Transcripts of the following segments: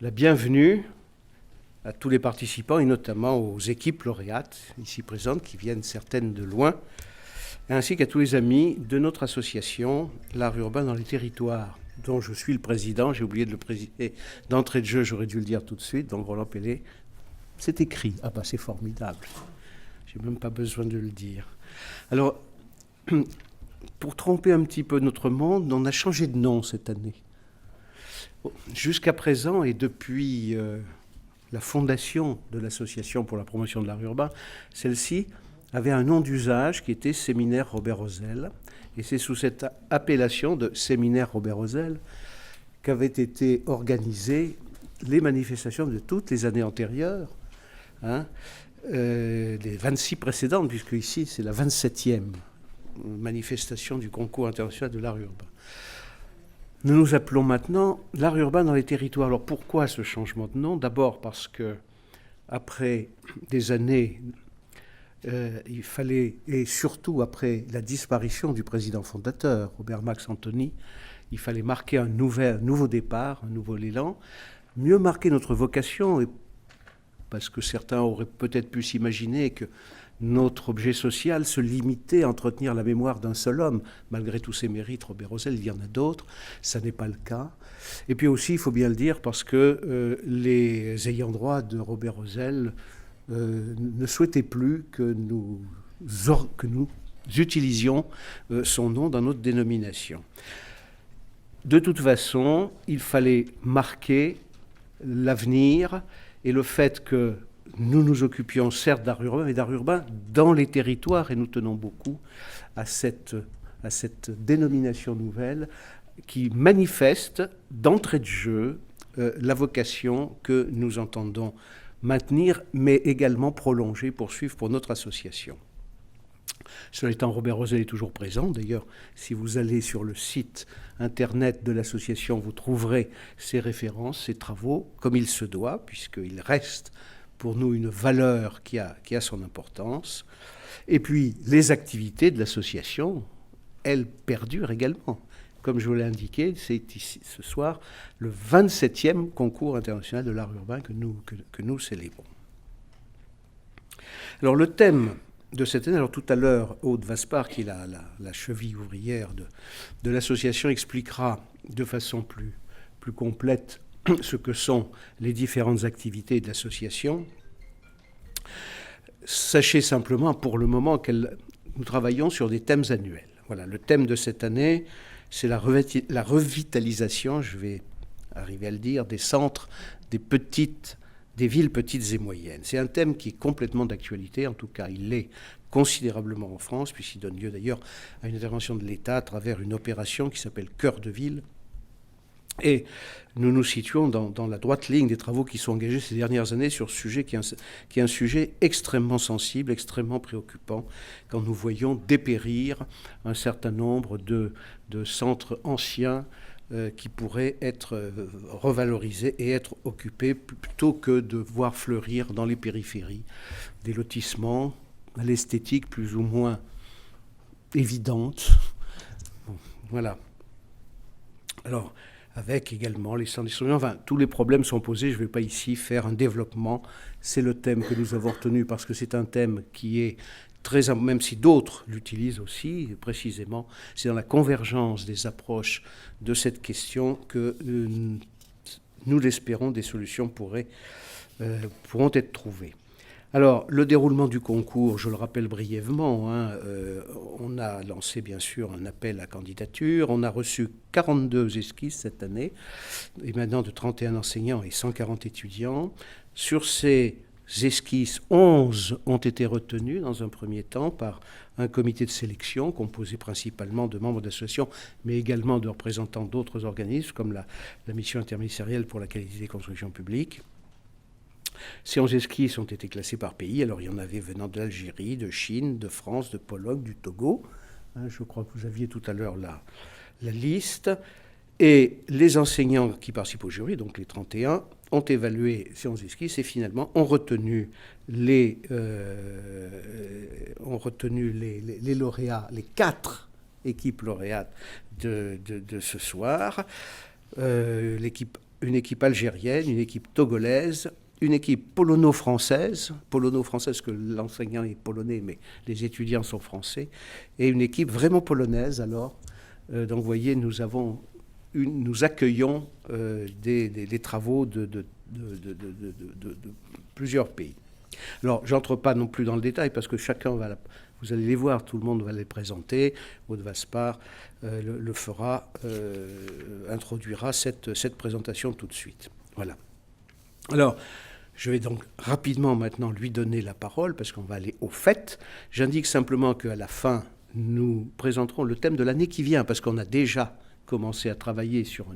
la bienvenue à tous les participants et notamment aux équipes lauréates ici présentes qui viennent certaines de loin, ainsi qu'à tous les amis de notre association L'Art Urbain dans les Territoires, dont je suis le président. J'ai oublié de le présider d'entrée de jeu, j'aurais dû le dire tout de suite. Donc Roland Pellet, c'est écrit. Ah bah c'est formidable. J'ai même pas besoin de le dire. Alors, pour tromper un petit peu notre monde, on a changé de nom cette année. Jusqu'à présent et depuis la fondation de l'Association pour la promotion de l'art urbain, celle-ci avait un nom d'usage qui était Séminaire Robert Rosel. Et c'est sous cette appellation de Séminaire Robert Rosel qu'avaient été organisées les manifestations de toutes les années antérieures, les 26 précédentes, puisque ici c'est la 27e manifestation du concours international de l'art urbain. Nous nous appelons maintenant l'art urbain dans les territoires. Alors pourquoi ce changement de nom ? D'abord parce que, après des années, il fallait, et surtout après la disparition du président fondateur, Robert Max Antony, il fallait marquer un nouveau départ, un nouveau élan, mieux marquer notre vocation, parce que certains auraient peut-être pu s'imaginer que notre objet social se limitait à entretenir la mémoire d'un seul homme. Malgré tous ses mérites, Robert Rosel, il y en a d'autres. Ça n'est pas le cas. Et puis aussi, il faut bien le dire, parce que les ayants droit de Robert Rosel ne souhaitaient plus que nous utilisions son nom dans notre dénomination. De toute façon, il fallait marquer l'avenir et le fait que nous nous occupions certes d'art urbain, mais d'art urbain dans les territoires, et nous tenons beaucoup à cette dénomination nouvelle qui manifeste d'entrée de jeu la vocation que nous entendons maintenir, mais également prolonger, poursuivre pour notre association. Cela étant, Robert Rosel est toujours présent. D'ailleurs, si vous allez sur le site internet de l'association, vous trouverez ses références, ses travaux, comme il se doit, puisqu'il reste pour nous une valeur qui a son importance. Et puis, les activités de l'association, elles perdurent également. Comme je vous l'ai indiqué, c'est ici, ce soir, le 27e concours international de l'art urbain que nous célébrons. Alors, le thème de cette année, alors tout à l'heure, Aude Vaspart, qui est la cheville ouvrière de l'association, expliquera de façon plus complète ce que sont les différentes activités de l'association. Sachez simplement, pour le moment, que nous travaillons sur des thèmes annuels. Voilà, le thème de cette année, c'est la revitalisation, je vais arriver à le dire, des centres, des villes petites et moyennes. C'est un thème qui est complètement d'actualité, en tout cas il l'est considérablement en France, puisqu'il donne lieu d'ailleurs à une intervention de l'État à travers une opération qui s'appelle Cœur de ville. Et nous nous situons dans la droite ligne des travaux qui sont engagés ces dernières années sur ce sujet qui est un sujet extrêmement sensible, extrêmement préoccupant, quand nous voyons dépérir un certain nombre de centres anciens qui pourraient être revalorisés et être occupés plutôt que de voir fleurir dans les périphéries des lotissements à l'esthétique plus ou moins évidente. Bon, voilà. Alors, avec également les centres d'histoire. Enfin, tous les problèmes sont posés. Je ne vais pas ici faire un développement. C'est le thème que nous avons retenu parce que c'est un thème qui est très, même si d'autres l'utilisent aussi, précisément, c'est dans la convergence des approches de cette question que nous l'espérons, des solutions pourront être trouvées. Alors, le déroulement du concours, je le rappelle brièvement, on a lancé bien sûr un appel à candidature, on a reçu 42 esquisses cette année, et maintenant de 31 enseignants et 140 étudiants. Sur ces esquisses, 11 ont été retenues dans un premier temps par un comité de sélection composé principalement de membres d'associations, mais également de représentants d'autres organismes, comme la mission interministérielle pour la qualité des constructions publiques. Ces 11 esquisses ont été classées par pays. Alors, il y en avait venant de l'Algérie, de Chine, de France, de Pologne, du Togo. Je crois que vous aviez tout à l'heure la liste. Et les enseignants qui participent au jury, donc les 31, ont évalué ces 11 esquisses et finalement ont retenu les lauréats, les 4 équipes lauréates de ce soir. L'équipe une équipe algérienne, une équipe togolaise, une équipe polono-française que l'enseignant est polonais, mais les étudiants sont français, et une équipe vraiment polonaise alors. Donc vous voyez, nous accueillons des travaux de plusieurs pays. Alors, j'entre pas non plus dans le détail parce que chacun va, vous allez les voir, tout le monde va les présenter. Aude Vaspar le fera, introduira cette présentation tout de suite. Voilà. Alors, je vais donc rapidement maintenant lui donner la parole parce qu'on va aller au fait. J'indique simplement qu'à la fin, nous présenterons le thème de l'année qui vient parce qu'on a déjà commencé à travailler sur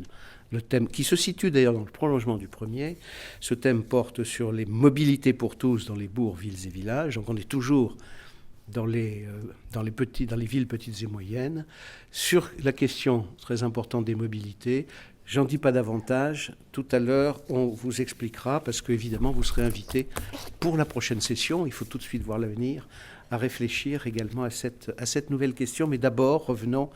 le thème qui se situe d'ailleurs dans le prolongement du premier. Ce thème porte sur les mobilités pour tous dans les bourgs, villes et villages. Donc on est toujours dans les villes petites et moyennes. Sur la question très importante des mobilités, j'en dis pas davantage. Tout à l'heure, on vous expliquera, parce qu'évidemment, vous serez invité pour la prochaine session, il faut tout de suite voir l'avenir, à réfléchir également à cette nouvelle question. Mais d'abord, revenons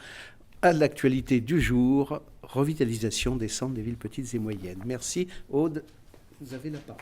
à l'actualité du jour, revitalisation des centres des villes petites et moyennes. Merci. Aude, vous avez la parole.